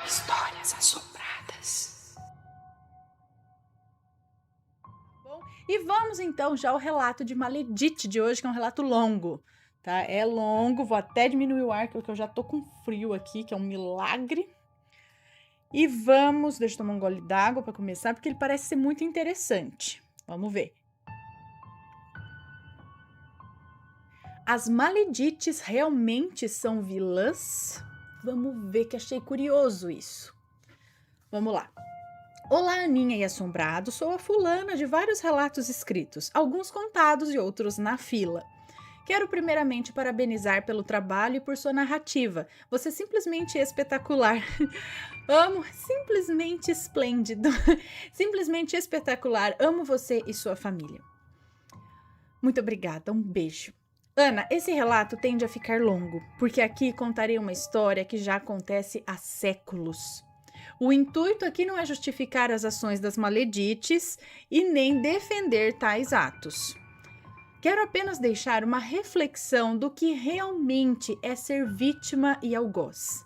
Histórias assombradas. Bom, e vamos então já ao relato de Maledite de hoje, que é um relato longo, tá? É longo, vou até diminuir o ar, porque eu já tô com frio aqui, que é um milagre. E vamos, deixa eu tomar um gole d'água para começar, porque ele parece ser muito interessante. Vamos ver. As Maledites realmente são vilãs? Vamos ver, que achei curioso isso. Vamos lá. Olá, Aninha e Assombrado, sou a fulana de vários relatos escritos, alguns contados e outros na fila. Quero primeiramente parabenizar pelo trabalho e por sua narrativa. Você é simplesmente espetacular. Amo, simplesmente esplêndido. Simplesmente espetacular. Amo você e sua família. Muito obrigada, um beijo. Ana, esse relato tende a ficar longo, porque aqui contarei uma história que já acontece há séculos. O intuito aqui não é justificar as ações das Maledites e nem defender tais atos. Quero apenas deixar uma reflexão do que realmente é ser vítima e algoz.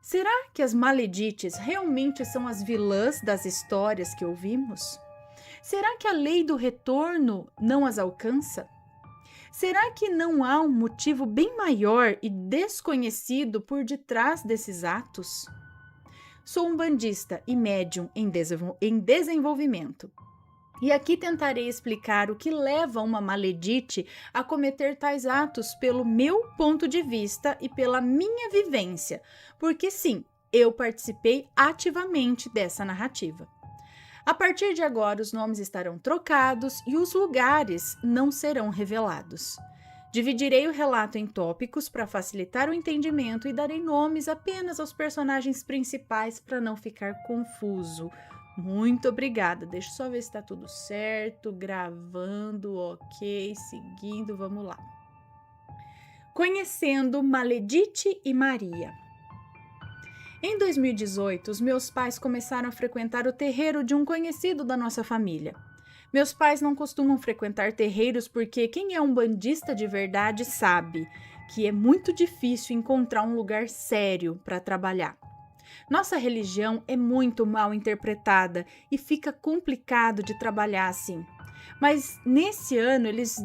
Será que as Maledites realmente são as vilãs das histórias que ouvimos? Será que a lei do retorno não as alcança? Será que não há um motivo bem maior e desconhecido por detrás desses atos? Sou um bandista e médium em desenvolvimento. E aqui tentarei explicar o que leva uma Maledite a cometer tais atos pelo meu ponto de vista e pela minha vivência, porque sim, eu participei ativamente dessa narrativa. A partir de agora, os nomes estarão trocados e os lugares não serão revelados. Dividirei o relato em tópicos para facilitar o entendimento e darei nomes apenas aos personagens principais para não ficar confuso. Muito obrigada. Deixa eu só ver se está tudo certo, gravando, ok, seguindo, vamos lá. Conhecendo Maledite e Maria. Em 2018, os meus pais começaram a frequentar o terreiro de um conhecido da nossa família. Meus pais não costumam frequentar terreiros porque quem é um bandista de verdade sabe que é muito difícil encontrar um lugar sério para trabalhar. Nossa religião é muito mal interpretada e fica complicado de trabalhar assim. Mas nesse ano eles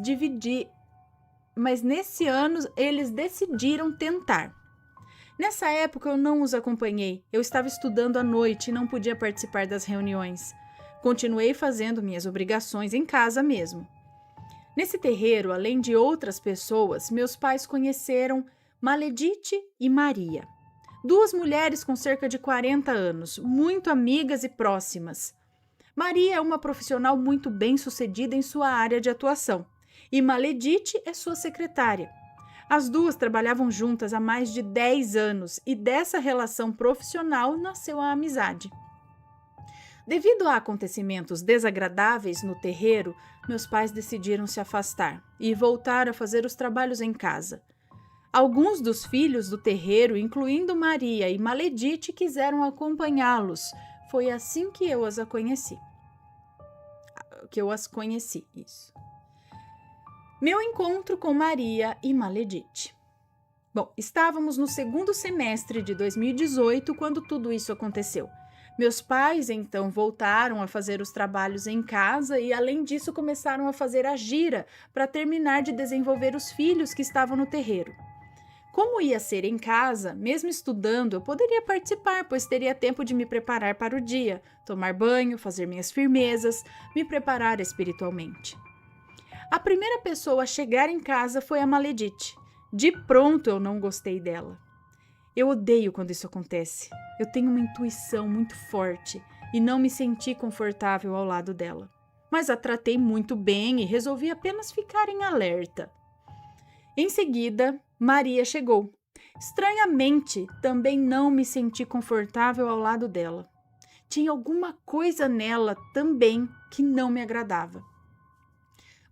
decidiram tentar. Nessa época eu não os acompanhei, eu estava estudando à noite e não podia participar das reuniões. Continuei fazendo minhas obrigações em casa mesmo. Nesse terreiro, além de outras pessoas, meus pais conheceram Maledite e Maria. Duas mulheres com cerca de 40 anos, muito amigas e próximas. Maria é uma profissional muito bem-sucedida em sua área de atuação e Maledite é sua secretária. As duas trabalhavam juntas há mais de 10 anos e dessa relação profissional nasceu a amizade. Devido a acontecimentos desagradáveis no terreiro, meus pais decidiram se afastar e voltar a fazer os trabalhos em casa. Alguns dos filhos do terreiro, incluindo Maria e Maledite, quiseram acompanhá-los. Foi assim que eu as conheci. Isso. Meu encontro com Maria e Maledite. Bom, estávamos no segundo semestre de 2018 quando tudo isso aconteceu. Meus pais, então, voltaram a fazer os trabalhos em casa e, além disso, começaram a fazer a gira para terminar de desenvolver os filhos que estavam no terreiro. Como ia ser em casa, mesmo estudando, eu poderia participar, pois teria tempo de me preparar para o dia, tomar banho, fazer minhas firmezas, me preparar espiritualmente. A primeira pessoa a chegar em casa foi a Maledite. De pronto eu não gostei dela. Eu odeio quando isso acontece. Eu tenho uma intuição muito forte e não me senti confortável ao lado dela. Mas a tratei muito bem e resolvi apenas ficar em alerta. Em seguida, Maria chegou. Estranhamente, também não me senti confortável ao lado dela. Tinha alguma coisa nela também que não me agradava.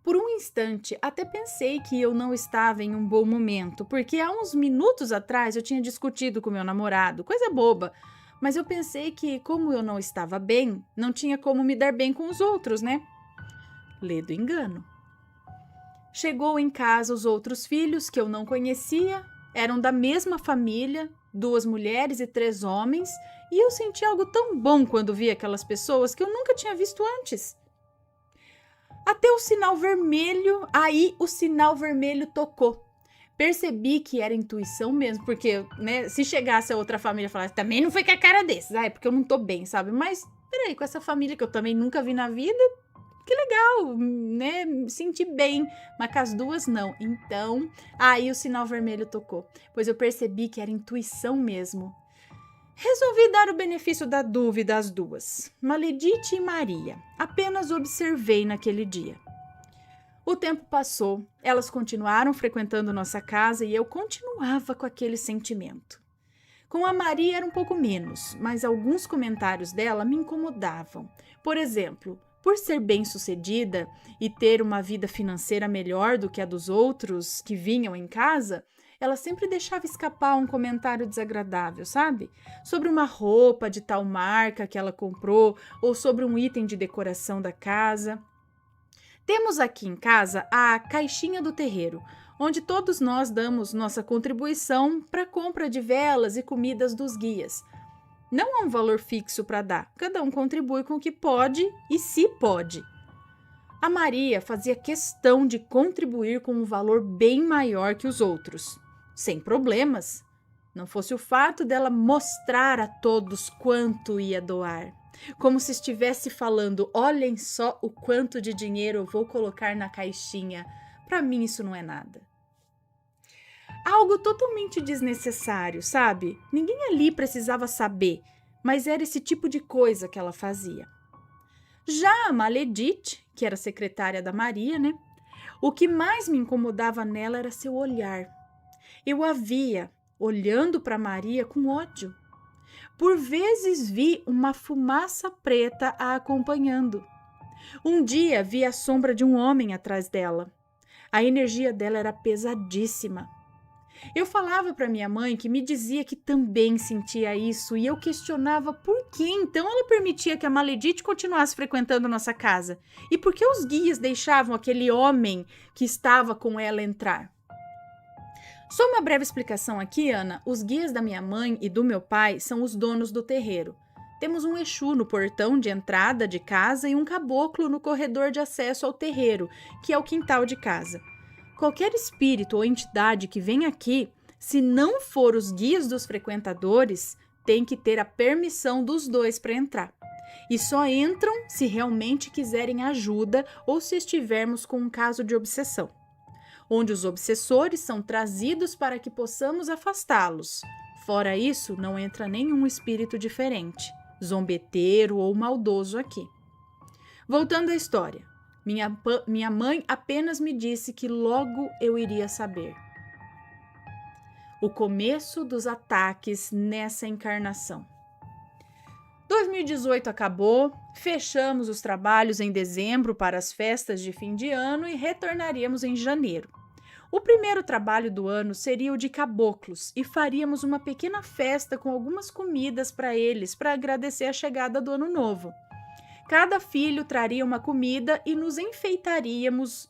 Por um instante, até pensei que eu não estava em um bom momento, porque há uns minutos atrás eu tinha discutido com meu namorado, coisa boba, mas eu pensei que, como eu não estava bem, não tinha como me dar bem com os outros, né? Lê do engano. Chegou em casa os outros filhos que eu não conhecia, eram da mesma família, 2 mulheres e 3 homens, e eu senti algo tão bom quando vi aquelas pessoas que eu nunca tinha visto antes. Até o sinal vermelho, aí o sinal vermelho tocou. Percebi que era intuição mesmo, porque, né, se chegasse a outra família e falasse, também não foi com a cara desses, é porque eu não tô bem, sabe? Mas, peraí, com essa família que eu também nunca vi na vida, que legal, né? Me senti bem, mas com as 2 não. Então, aí o sinal vermelho tocou, pois eu percebi que era intuição mesmo. Resolvi dar o benefício da dúvida às 2, Maledite e Maria. Apenas observei naquele dia. O tempo passou, elas continuaram frequentando nossa casa e eu continuava com aquele sentimento. Com a Maria era um pouco menos, mas alguns comentários dela me incomodavam. Por exemplo, por ser bem-sucedida e ter uma vida financeira melhor do que a dos outros que vinham em casa, ela sempre deixava escapar um comentário desagradável, sabe? Sobre uma roupa de tal marca que ela comprou ou sobre um item de decoração da casa. Temos aqui em casa a caixinha do terreiro, onde todos nós damos nossa contribuição para a compra de velas e comidas dos guias. Não há um valor fixo para dar, cada um contribui com o que pode e se pode. A Maria fazia questão de contribuir com um valor bem maior que os outros, sem problemas. Não fosse o fato dela mostrar a todos quanto ia doar. Como se estivesse falando, olhem só o quanto de dinheiro eu vou colocar na caixinha. Para mim isso não é nada. Algo totalmente desnecessário, sabe? Ninguém ali precisava saber, mas era esse tipo de coisa que ela fazia. Já a Maledite, que era secretária da Maria, né? O que mais me incomodava nela era seu olhar. Eu a via olhando para Maria com ódio. Por vezes vi uma fumaça preta a acompanhando. Um dia vi a sombra de um homem atrás dela. A energia dela era pesadíssima. Eu falava para minha mãe que me dizia que também sentia isso e eu questionava por que então ela permitia que a Maledite continuasse frequentando nossa casa e por que os guias deixavam aquele homem que estava com ela entrar. Só uma breve explicação aqui, Ana. Os guias da minha mãe e do meu pai são os donos do terreiro. Temos um Exu no portão de entrada de casa e um caboclo no corredor de acesso ao terreiro, que é o quintal de casa. Qualquer espírito ou entidade que vem aqui, se não for os guias dos frequentadores, tem que ter a permissão dos 2 para entrar. E só entram se realmente quiserem ajuda ou se estivermos com um caso de obsessão, onde os obsessores são trazidos para que possamos afastá-los. Fora isso, não entra nenhum espírito diferente, zombeteiro ou maldoso aqui. Voltando à história. Minha mãe apenas me disse que logo eu iria saber. O começo dos ataques nessa encarnação. 2018 acabou, fechamos os trabalhos em dezembro para as festas de fim de ano e retornaríamos em janeiro. O primeiro trabalho do ano seria o de caboclos e faríamos uma pequena festa com algumas comidas para eles para agradecer a chegada do ano novo. Cada filho traria uma comida e nós enfeitaríamos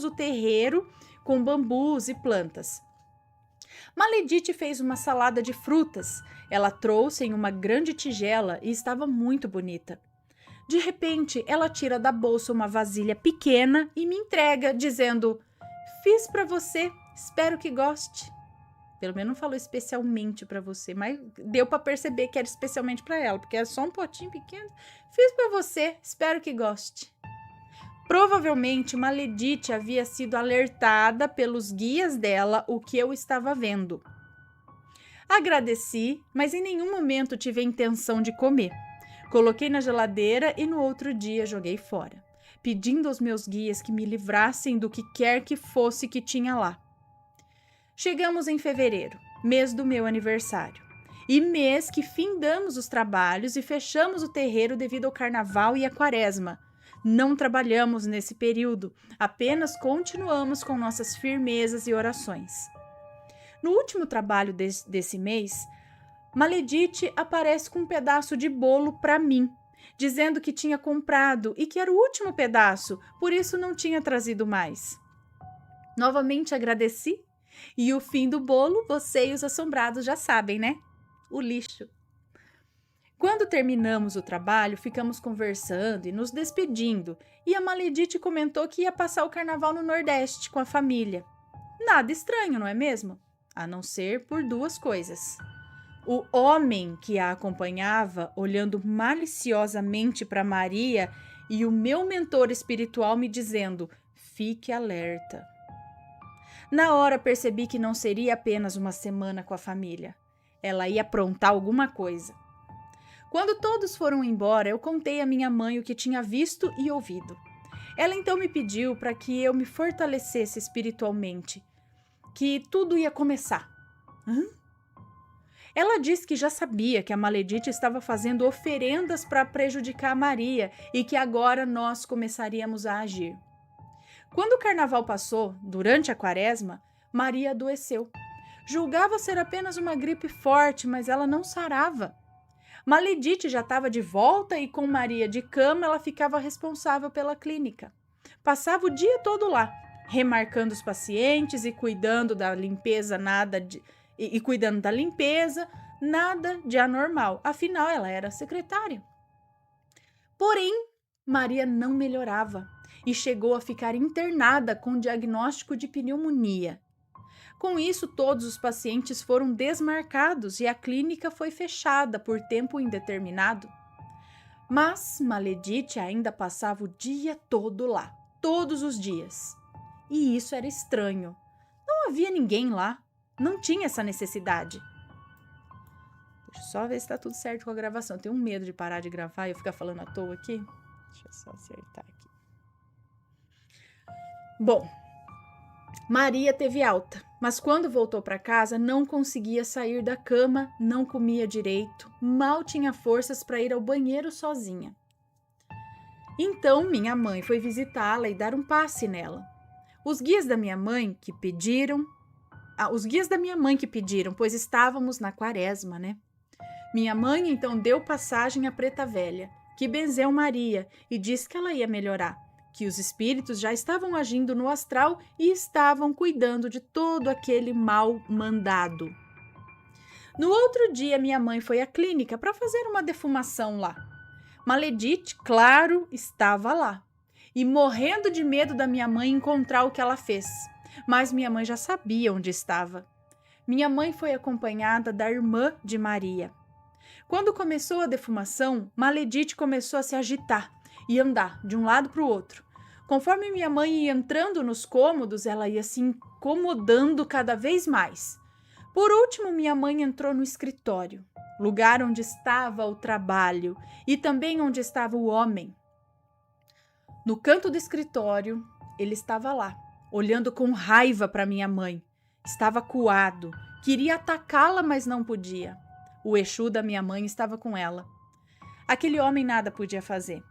o terreiro com bambus e plantas. Maledite fez uma salada de frutas. Ela trouxe em uma grande tigela e estava muito bonita. De repente, ela tira da bolsa uma vasilha pequena e me entrega, dizendo: "Fiz para você, espero que goste." Pelo menos não falou especialmente para você, mas deu para perceber que era especialmente para ela, porque era só um potinho pequeno. "Fiz para você, espero que goste." Provavelmente Maledite havia sido alertada pelos guias dela o que eu estava vendo. Agradeci, mas em nenhum momento tive a intenção de comer. Coloquei na geladeira e no outro dia joguei fora, pedindo aos meus guias que me livrassem do que quer que fosse que tinha lá. Chegamos em fevereiro, mês do meu aniversário, e mês que findamos os trabalhos e fechamos o terreiro devido ao carnaval e à quaresma. Não trabalhamos nesse período, apenas continuamos com nossas firmezas e orações. No último trabalho desse mês, Maledite aparece com um pedaço de bolo para mim, dizendo que tinha comprado e que era o último pedaço, por isso não tinha trazido mais. Novamente agradeci E o fim do bolo, você e os assombrados já sabem, né? O lixo. Quando terminamos o trabalho, ficamos conversando e nos despedindo, e a Maledite comentou que ia passar o carnaval no Nordeste com a família. Nada estranho, não é mesmo? A não ser por duas coisas. O homem que a acompanhava, olhando maliciosamente para Maria, e o meu mentor espiritual me dizendo: fique alerta. Na hora percebi que não seria apenas uma semana com a família. Ela ia aprontar alguma coisa. Quando todos foram embora, eu contei à minha mãe o que tinha visto e ouvido. Ela então me pediu para que eu me fortalecesse espiritualmente, que tudo ia começar. Ela disse que já sabia que a Maledite estava fazendo oferendas para prejudicar Maria e que agora nós começaríamos a agir. Quando o carnaval passou, durante a quaresma, Maria adoeceu. Julgava ser apenas uma gripe forte, mas ela não sarava. Maledite já estava de volta e com Maria de cama ela ficava responsável pela clínica. Passava o dia todo lá, remarcando os pacientes e cuidando da limpeza, nada de anormal. Afinal, ela era secretária. Porém, Maria não melhorava e chegou a ficar internada com diagnóstico de pneumonia. Com isso, todos os pacientes foram desmarcados e a clínica foi fechada por tempo indeterminado. Mas Maledite ainda passava o dia todo lá, todos os dias. E isso era estranho. Não havia ninguém lá, não tinha essa necessidade. Deixa eu só ver se está tudo certo com a gravação. Eu tenho medo de parar de gravar e eu ficar falando à toa aqui. Deixa eu só acertar aqui. Bom, Maria teve alta, mas quando voltou para casa não conseguia sair da cama, não comia direito, mal tinha forças para ir ao banheiro sozinha. Então minha mãe foi visitá-la e dar um passe nela. Os guias da minha mãe que pediram, pois estávamos na quaresma, né? Minha mãe então deu passagem à preta velha, que benzeu Maria e disse que ela ia melhorar, que os espíritos já estavam agindo no astral e estavam cuidando de todo aquele mal mandado. No outro dia, minha mãe foi à clínica para fazer uma defumação lá. Maledite, claro, estava lá. E morrendo de medo da minha mãe encontrar o que ela fez. Mas minha mãe já sabia onde estava. Minha mãe foi acompanhada da irmã de Maria. Quando começou a defumação, Maledite começou a se agitar e andar de um lado para o outro. Conforme minha mãe ia entrando nos cômodos, ela ia se incomodando cada vez mais. Por último, minha mãe entrou no escritório, lugar onde estava o trabalho e também onde estava o homem. No canto do escritório, ele estava lá, olhando com raiva para minha mãe. Estava acuado, queria atacá-la, mas não podia. O Exu da minha mãe estava com ela. Aquele homem nada podia fazer.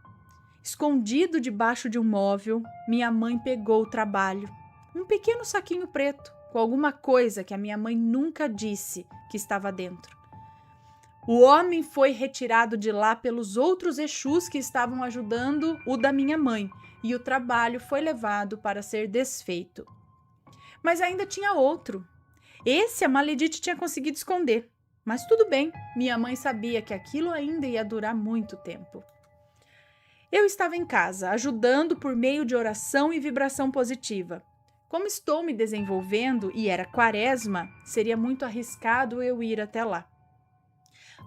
Escondido debaixo de um móvel, minha mãe pegou o trabalho, um pequeno saquinho preto, com alguma coisa que a minha mãe nunca disse que estava dentro. O homem foi retirado de lá pelos outros Exus que estavam ajudando o da minha mãe, e o trabalho foi levado para ser desfeito. Mas ainda tinha outro. Esse a Maledite tinha conseguido esconder. Mas tudo bem, minha mãe sabia que aquilo ainda ia durar muito tempo. Eu estava em casa, ajudando por meio de oração e vibração positiva. Como estou me desenvolvendo e era quaresma, seria muito arriscado eu ir até lá.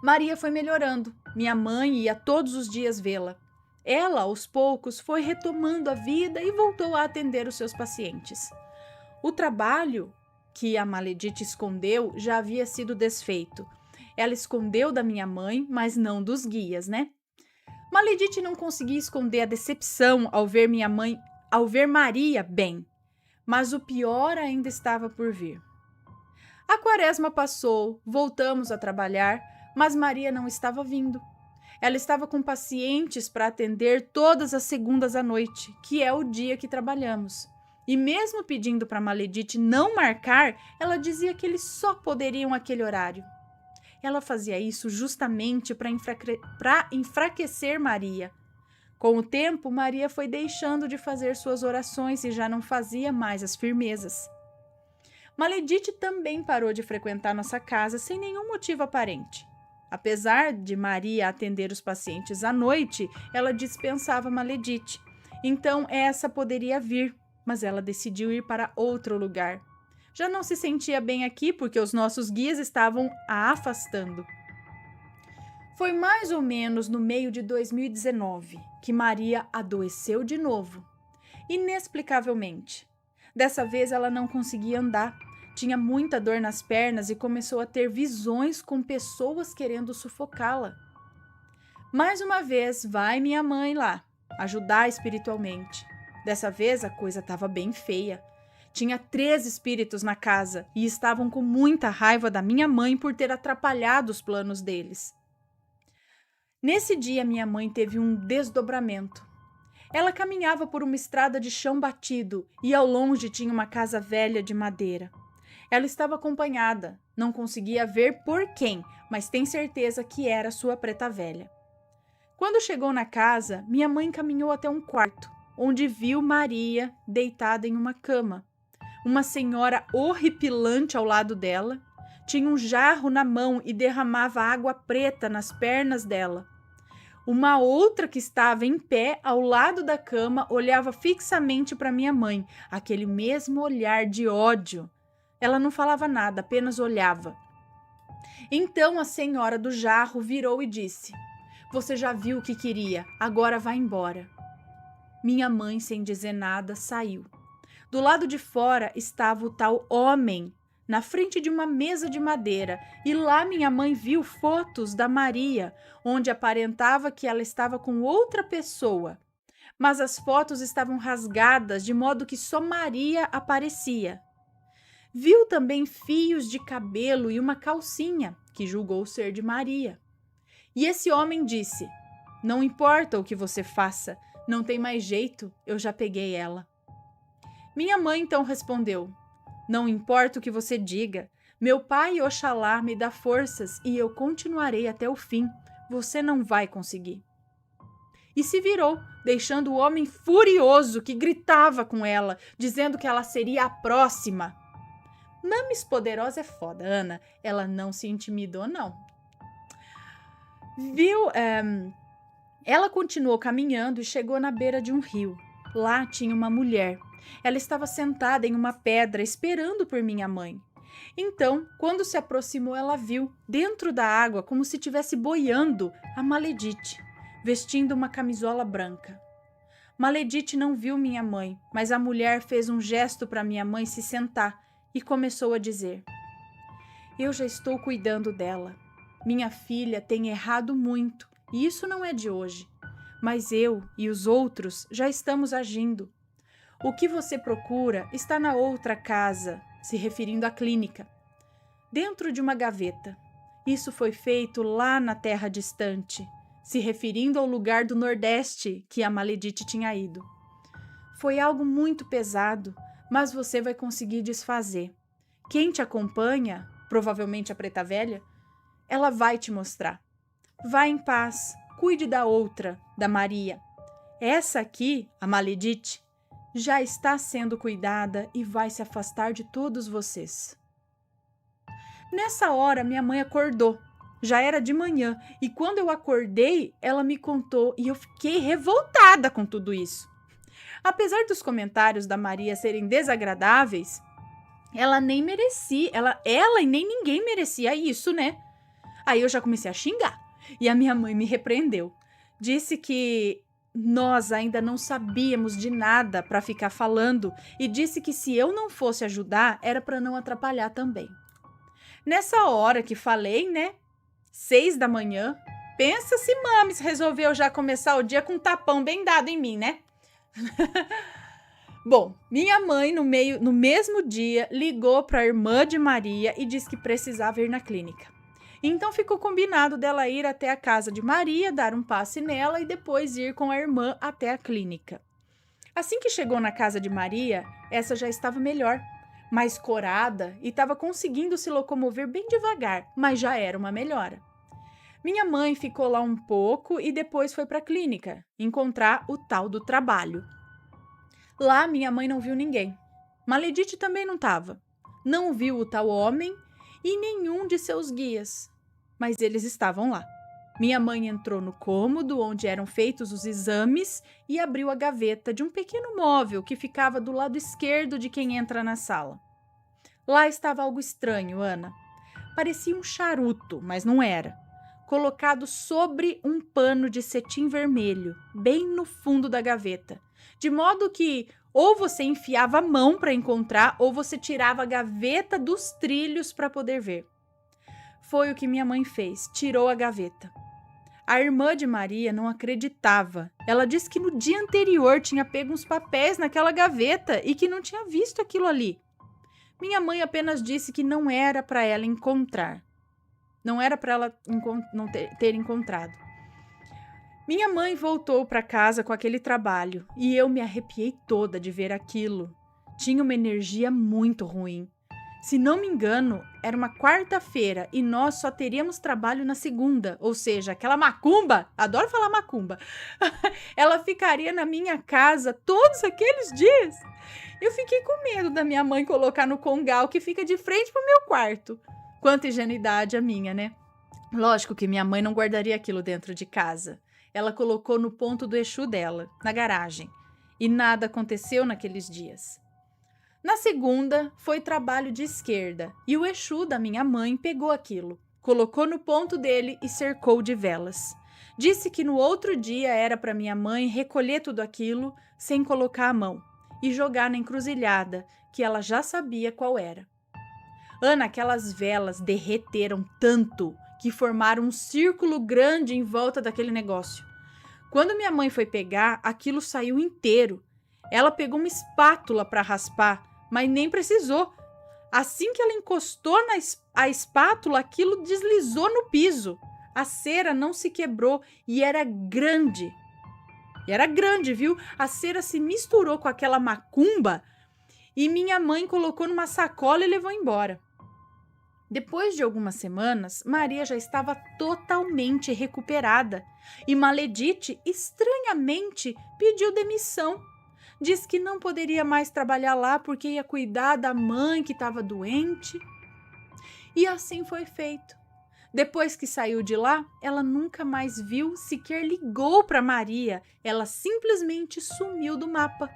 Maria foi melhorando. Minha mãe ia todos os dias vê-la. Ela, aos poucos, foi retomando a vida e voltou a atender os seus pacientes. O trabalho que a Maledite escondeu já havia sido desfeito. Ela escondeu da minha mãe, mas não dos guias, né? Maledite não conseguia esconder a decepção ao ver Maria bem, mas o pior ainda estava por vir. A quaresma passou, voltamos a trabalhar, mas Maria não estava vindo. Ela estava com pacientes para atender todas as segundas à noite, que é o dia que trabalhamos. E mesmo pedindo para Maledite não marcar, ela dizia que eles só poderiam aquele horário. Ela fazia isso justamente para enfraquecer Maria. Com o tempo, Maria foi deixando de fazer suas orações e já não fazia mais as firmezas. Maledite também parou de frequentar nossa casa sem nenhum motivo aparente. Apesar de Maria atender os pacientes à noite, ela dispensava Maledite. Então essa poderia vir, mas ela decidiu ir para outro lugar. Já não se sentia bem aqui porque os nossos guias estavam a afastando. Foi mais ou menos no meio de 2019 que Maria adoeceu de novo, inexplicavelmente. Dessa vez ela não conseguia andar, tinha muita dor nas pernas e começou a ter visões com pessoas querendo sufocá-la. Mais uma vez, vai minha mãe lá, ajudar espiritualmente. Dessa vez a coisa estava bem feia. Tinha 3 espíritos na casa e estavam com muita raiva da minha mãe por ter atrapalhado os planos deles. Nesse dia, minha mãe teve um desdobramento. Ela caminhava por uma estrada de chão batido e ao longe tinha uma casa velha de madeira. Ela estava acompanhada, não conseguia ver por quem, mas tem certeza que era sua preta velha. Quando chegou na casa, minha mãe caminhou até um quarto, onde viu Maria deitada em uma cama. Uma senhora horripilante ao lado dela, tinha um jarro na mão e derramava água preta nas pernas dela. Uma outra que estava em pé ao lado da cama olhava fixamente para minha mãe, aquele mesmo olhar de ódio. Ela não falava nada, apenas olhava. Então a senhora do jarro virou e disse: "Você já viu o que queria, agora vá embora." Minha mãe, sem dizer nada, saiu. Do lado de fora estava o tal homem, na frente de uma mesa de madeira, e lá minha mãe viu fotos da Maria, onde aparentava que ela estava com outra pessoa. Mas as fotos estavam rasgadas, de modo que só Maria aparecia. Viu também fios de cabelo e uma calcinha, que julgou ser de Maria. E esse homem disse: "Não importa o que você faça, não tem mais jeito, eu já peguei ela." Minha mãe então respondeu: "Não importa o que você diga, meu pai Oxalá me dá forças e eu continuarei até o fim, você não vai conseguir." E se virou, deixando o homem furioso que gritava com ela, dizendo que ela seria a próxima. Mames poderosa é foda, Ana, ela não se intimidou não. Viu? Ela continuou caminhando e chegou na beira de um rio. Lá tinha uma mulher. Ela estava sentada em uma pedra esperando por minha mãe. Então, quando se aproximou, ela viu, dentro da água, como se estivesse boiando, a Maledite, vestindo uma camisola branca. Maledite não viu minha mãe, mas a mulher fez um gesto para minha mãe se sentar e começou a dizer: "Eu já estou cuidando dela. Minha filha tem errado muito, e isso não é de hoje. Mas eu e os outros já estamos agindo. O que você procura está na outra casa," se referindo à clínica, "dentro de uma gaveta. Isso foi feito lá na terra distante," se referindo ao lugar do Nordeste que a Maledite tinha ido. "Foi algo muito pesado, mas você vai conseguir desfazer. Quem te acompanha, provavelmente a preta velha, ela vai te mostrar. Vá em paz, cuide da outra, da Maria. Essa aqui, a Maledite, já está sendo cuidada e vai se afastar de todos vocês." Nessa hora, minha mãe acordou. Já era de manhã e quando eu acordei, ela me contou e eu fiquei revoltada com tudo isso. Apesar dos comentários da Maria serem desagradáveis, ela nem merecia, ela e nem ninguém merecia isso, né? Aí eu já comecei a xingar e a minha mãe me repreendeu. Disse que nós ainda não sabíamos de nada para ficar falando e disse que se eu não fosse ajudar, era para não atrapalhar também. Nessa hora que falei, né? 6 da manhã, pensa se Mames resolveu já começar o dia com um tapão bem dado em mim, né? Bom, minha mãe no mesmo dia ligou para a irmã de Maria e disse que precisava ir na clínica. Então ficou combinado dela ir até a casa de Maria, dar um passe nela e depois ir com a irmã até a clínica. Assim que chegou na casa de Maria, essa já estava melhor, mais corada e estava conseguindo se locomover bem devagar, mas já era uma melhora. Minha mãe ficou lá um pouco e depois foi para a clínica encontrar o tal do trabalho. Lá minha mãe não viu ninguém. Maledite também não estava. não viu o tal homem e nenhum de seus guias, mas eles estavam lá. Minha mãe entrou no cômodo onde eram feitos os exames e abriu a gaveta de um pequeno móvel que ficava do lado esquerdo de quem entra na sala. Lá estava algo estranho, Ana. Parecia um charuto, mas não era. Colocado sobre um pano de cetim vermelho, bem no fundo da gaveta. De modo que ou você enfiava a mão para encontrar, ou você tirava a gaveta dos trilhos para poder ver. Foi o que minha mãe fez, tirou a gaveta. A irmã de Maria não acreditava. Ela disse que no dia anterior tinha pego uns papéis naquela gaveta e que não tinha visto aquilo ali. Minha mãe apenas disse que não era para ela encontrar. Não era para ela não ter encontrado. Minha mãe voltou para casa com aquele trabalho e eu me arrepiei toda de ver aquilo. Tinha uma energia muito ruim. Se não me engano, era uma quarta-feira e nós só teríamos trabalho na segunda, ou seja, aquela macumba, adoro falar macumba, ela ficaria na minha casa todos aqueles dias. Eu fiquei com medo da minha mãe colocar no congal que fica de frente pro meu quarto. Quanta ingenuidade a minha, né? Lógico que minha mãe não guardaria aquilo dentro de casa. Ela colocou no ponto do Exu dela, na garagem. E nada aconteceu naqueles dias. Na segunda, foi trabalho de esquerda. E o Exu da minha mãe pegou aquilo, colocou no ponto dele e cercou de velas. Disse que no outro dia era para minha mãe recolher tudo aquilo sem colocar a mão e jogar na encruzilhada, que ela já sabia qual era. Ana, aquelas velas derreteram tanto que formaram um círculo grande em volta daquele negócio. Quando minha mãe foi pegar, aquilo saiu inteiro. Ela pegou uma espátula para raspar, mas nem precisou. Assim que ela encostou a espátula, aquilo deslizou no piso. A cera não se quebrou e era grande. E era grande, viu? A cera se misturou com aquela macumba e minha mãe colocou numa sacola e levou embora. Depois de algumas semanas, Maria já estava totalmente recuperada e Maledite, estranhamente, pediu demissão. Diz que não poderia mais trabalhar lá porque ia cuidar da mãe que estava doente. E assim foi feito. Depois que saiu de lá, ela nunca mais viu, sequer ligou para Maria. Ela simplesmente sumiu do mapa.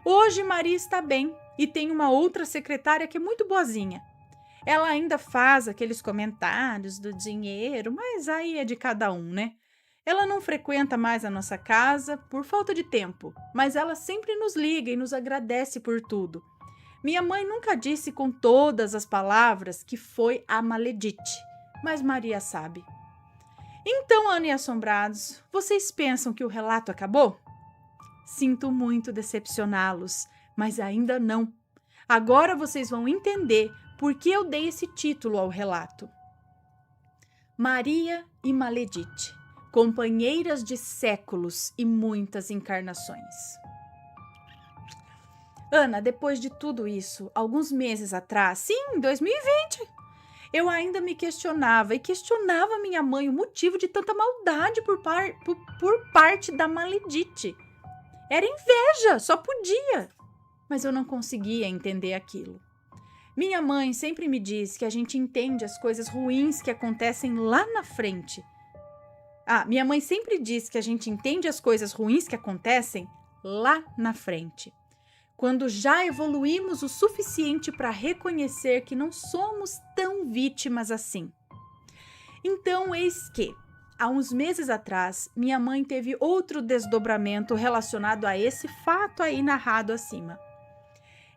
Hoje Maria está bem e tem uma outra secretária que é muito boazinha. Ela ainda faz aqueles comentários do dinheiro, mas aí é de cada um, né? Ela não frequenta mais a nossa casa por falta de tempo, mas ela sempre nos liga e nos agradece por tudo. Minha mãe nunca disse com todas as palavras que foi a Maledite, mas Maria sabe. Então, Ana e Assombrados, vocês pensam que o relato acabou? Sinto muito decepcioná-los, mas ainda não. Agora vocês vão entender por que eu dei esse título ao relato. Maria e Maledite, companheiras de séculos e muitas encarnações. Ana, depois de tudo isso, alguns meses atrás, sim, 2020, eu ainda me questionava e questionava minha mãe o motivo de tanta maldade por parte da Maledite. Era inveja, só podia. Mas eu não conseguia entender aquilo. Minha mãe sempre me diz que a gente entende as coisas ruins que acontecem lá na frente. Minha mãe sempre diz que a gente entende as coisas ruins que acontecem lá na frente, quando já evoluímos o suficiente para reconhecer que não somos tão vítimas assim. Então, eis que, há uns meses atrás, minha mãe teve outro desdobramento relacionado a esse fato aí narrado acima.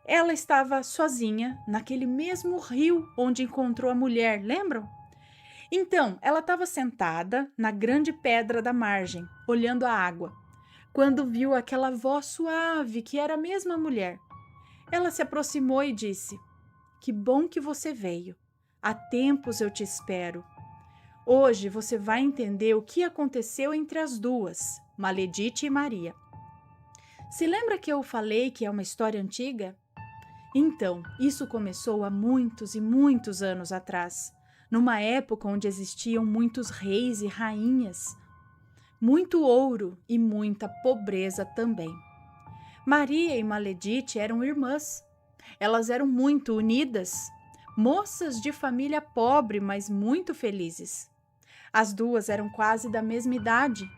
Ela estava sozinha naquele mesmo rio onde encontrou a mulher, lembram? Então, ela estava sentada na grande pedra da margem, olhando a água, quando viu aquela voz suave que era a mesma mulher. Ela se aproximou e disse: "Que bom que você veio. Há tempos eu te espero. Hoje você vai entender o que aconteceu entre as duas, Maledite e Maria. Se lembra que eu falei que é uma história antiga? Então, isso começou há muitos e muitos anos atrás, numa época onde existiam muitos reis e rainhas, muito ouro e muita pobreza também. Maria e Maledite eram irmãs. Elas eram muito unidas, moças de família pobre, mas muito felizes. As duas eram quase da mesma idade,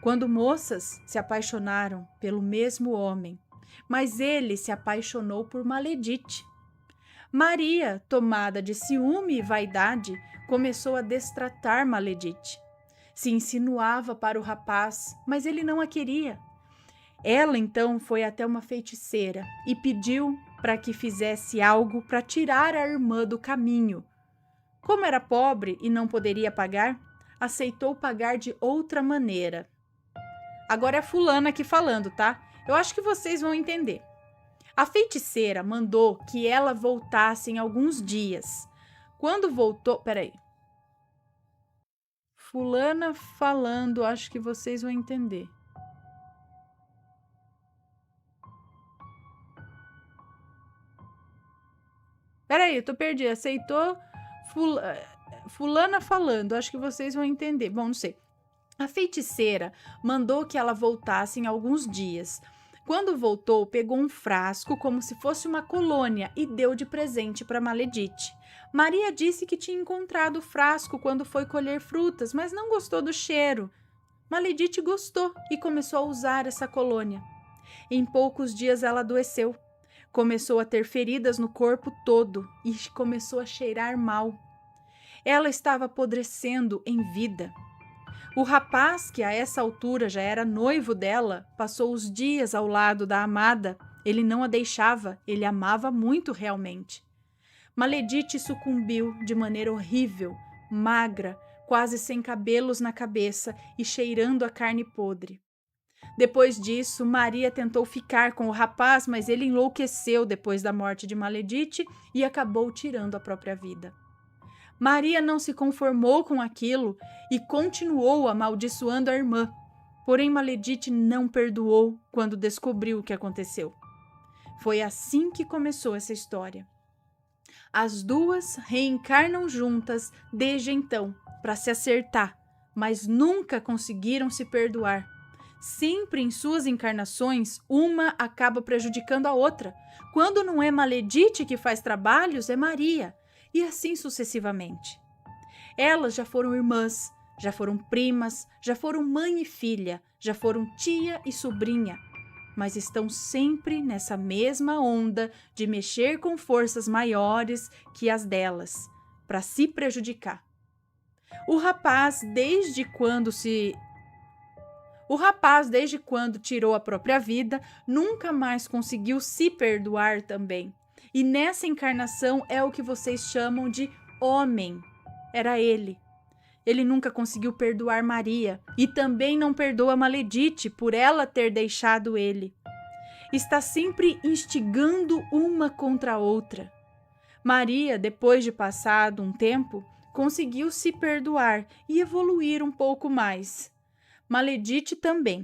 quando moças se apaixonaram pelo mesmo homem, mas ele se apaixonou por Maledite. Maria, tomada de ciúme e vaidade, começou a destratar Maledite. Se insinuava para o rapaz, mas ele não a queria. Ela então foi até uma feiticeira e pediu para que fizesse algo para tirar a irmã do caminho. Como era pobre e não poderia pagar, aceitou pagar de outra maneira. Agora é a fulana aqui falando, tá? Eu acho que vocês vão entender. A feiticeira mandou que ela voltasse em alguns dias. Quando voltou... Peraí. Fulana falando, acho que vocês vão entender. Peraí, eu tô perdida. Aceitou fulana falando, acho que vocês vão entender. Bom, não sei. A feiticeira mandou que ela voltasse em alguns dias. Quando voltou, pegou um frasco como se fosse uma colônia e deu de presente para Maledite. Maria disse que tinha encontrado o frasco quando foi colher frutas, mas não gostou do cheiro. Maledite gostou e começou a usar essa colônia. Em poucos dias ela adoeceu. Começou a ter feridas no corpo todo e começou a cheirar mal. Ela estava apodrecendo em vida. O rapaz, que a essa altura já era noivo dela, passou os dias ao lado da amada. Ele não a deixava, ele amava muito realmente. Maledite sucumbiu de maneira horrível, magra, quase sem cabelos na cabeça e cheirando a carne podre. Depois disso, Maria tentou ficar com o rapaz, mas ele enlouqueceu depois da morte de Maledite e acabou tirando a própria vida. Maria não se conformou com aquilo e continuou amaldiçoando a irmã. Porém, Maledite não perdoou quando descobriu o que aconteceu. Foi assim que começou essa história. As duas reencarnam juntas desde então, para se acertar, mas nunca conseguiram se perdoar. Sempre em suas encarnações, uma acaba prejudicando a outra. Quando não é Maledite que faz trabalhos, é Maria. E assim sucessivamente. Elas já foram irmãs, já foram primas, já foram mãe e filha, já foram tia e sobrinha, mas estão sempre nessa mesma onda de mexer com forças maiores que as delas, para se prejudicar. O rapaz, desde quando tirou a própria vida, nunca mais conseguiu se perdoar também. E nessa encarnação é o que vocês chamam de homem. Era ele. Ele nunca conseguiu perdoar Maria e também não perdoa Maledite por ela ter deixado ele. Está sempre instigando uma contra a outra. Maria, depois de passado um tempo, conseguiu se perdoar e evoluir um pouco mais. Maledite também.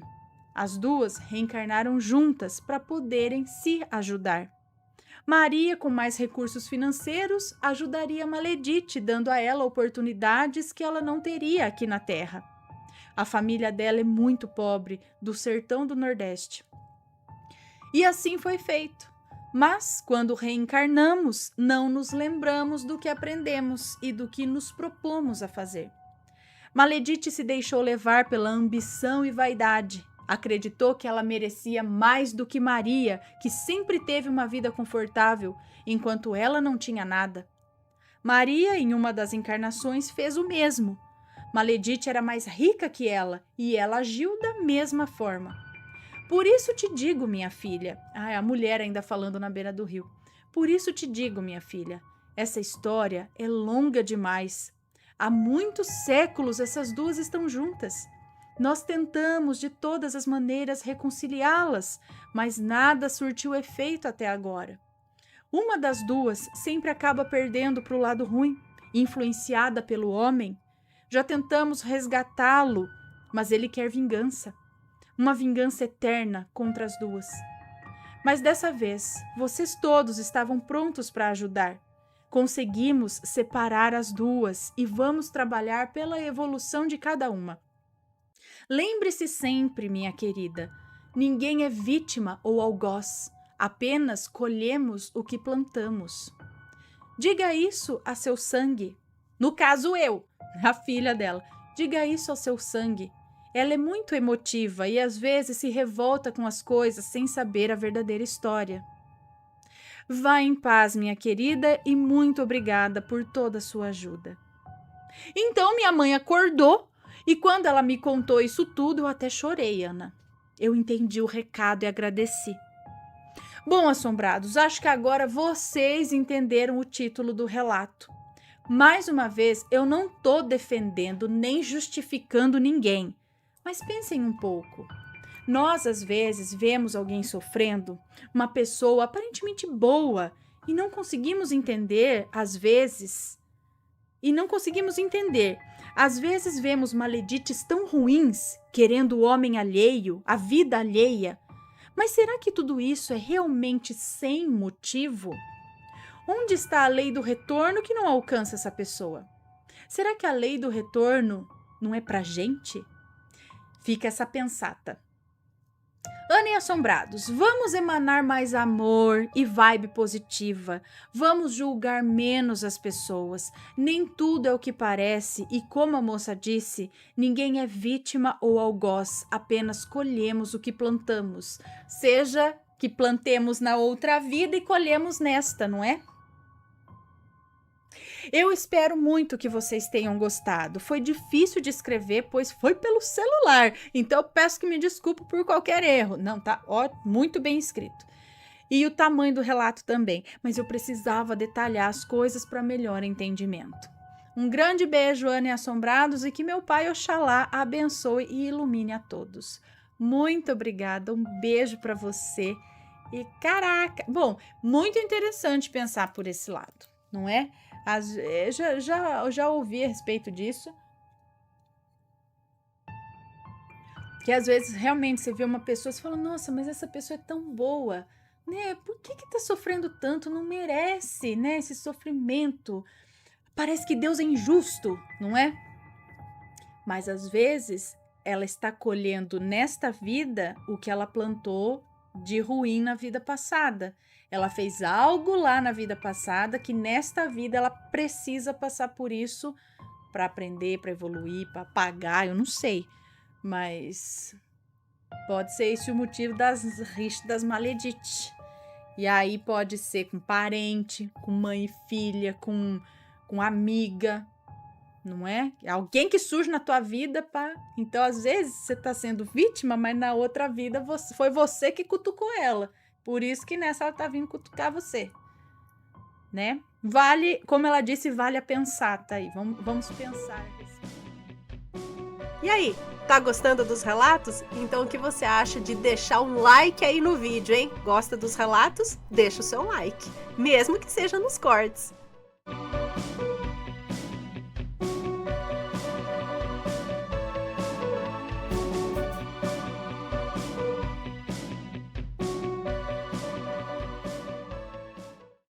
As duas reencarnaram juntas para poderem se ajudar. Maria, com mais recursos financeiros, ajudaria Maledite, dando a ela oportunidades que ela não teria aqui na Terra. A família dela é muito pobre, do sertão do Nordeste. E assim foi feito. Mas, quando reencarnamos, não nos lembramos do que aprendemos e do que nos propomos a fazer. Maledite se deixou levar pela ambição e vaidade. Acreditou que ela merecia mais do que Maria, que sempre teve uma vida confortável, enquanto ela não tinha nada. Maria, em uma das encarnações, fez o mesmo. Maledite era mais rica que ela e ela agiu da mesma forma. Por isso te digo, minha filha... a mulher ainda falando na beira do rio. Por isso te digo, minha filha, essa história é longa demais. Há muitos séculos essas duas estão juntas. Nós tentamos de todas as maneiras reconciliá-las, mas nada surtiu efeito até agora. Uma das duas sempre acaba perdendo para o lado ruim, influenciada pelo homem. Já tentamos resgatá-lo, mas ele quer vingança. Uma vingança eterna contra as duas. Mas dessa vez, vocês todos estavam prontos para ajudar. Conseguimos separar as duas e vamos trabalhar pela evolução de cada uma. Lembre-se sempre, minha querida, ninguém é vítima ou algoz. apenas colhemos o que plantamos. Diga isso a seu sangue. No caso, eu, a filha dela. Diga isso ao seu sangue. Ela é muito emotiva e às vezes se revolta com as coisas sem saber a verdadeira história. Vá em paz, minha querida, e muito obrigada por toda a sua ajuda. Então minha mãe acordou e quando ela me contou isso tudo, eu até chorei, Ana. Eu entendi o recado e agradeci. Bom, assombrados, acho que agora vocês entenderam o título do relato. Mais uma vez, eu não estou defendendo nem justificando ninguém, mas pensem um pouco. Nós, às vezes, vemos alguém sofrendo, uma pessoa aparentemente boa, e não conseguimos entender, às vezes. Às vezes vemos maledites tão ruins, querendo o homem alheio, a vida alheia. Mas será que tudo isso é realmente sem motivo? Onde está a lei do retorno que não alcança essa pessoa? Será que a lei do retorno não é pra gente? Fica essa pensata. Ana e Assombrados, vamos emanar mais amor e vibe positiva. Vamos julgar menos as pessoas. Nem tudo é o que parece e, como a moça disse, ninguém é vítima ou algoz, apenas colhemos o que plantamos. Seja que plantemos na outra vida e colhemos nesta, não é? Eu espero muito que vocês tenham gostado. Foi difícil de escrever, pois foi pelo celular. Então, eu peço que me desculpe por qualquer erro. Não, tá muito bem escrito. E o tamanho do relato também. Mas eu precisava detalhar as coisas para melhor entendimento. Um grande beijo, Ana e Assombrados, e que meu pai Oxalá abençoe e ilumine a todos. Muito obrigada, um beijo para você. E caraca, bom, muito interessante pensar por esse lado, não é? Já ouvi a respeito disso, que às vezes realmente você vê uma pessoa e fala, nossa, mas essa pessoa é tão boa, né? Por que tá sofrendo tanto? Não merece, né? Esse sofrimento. Parece que Deus é injusto, não é? Mas às vezes ela está colhendo nesta vida o que ela plantou de ruim na vida passada. Ela fez algo lá na vida passada que nesta vida ela precisa passar por isso para aprender, para evoluir, para pagar, eu não sei. Mas pode ser esse o motivo das rixas, das maledites. E aí pode ser com parente, com mãe e filha, com amiga, não é? Alguém que surge na tua vida, pá. Então, às vezes, você tá sendo vítima, mas na outra vida foi você que cutucou ela. Por isso que nessa ela tá vindo cutucar você, né? Vale, como ela disse, vale a pensar, tá aí. Vamos pensar. E aí, tá gostando dos relatos? Então o que você acha de deixar um like aí no vídeo, hein? Gosta dos relatos? Deixa o seu like, mesmo que seja nos cortes.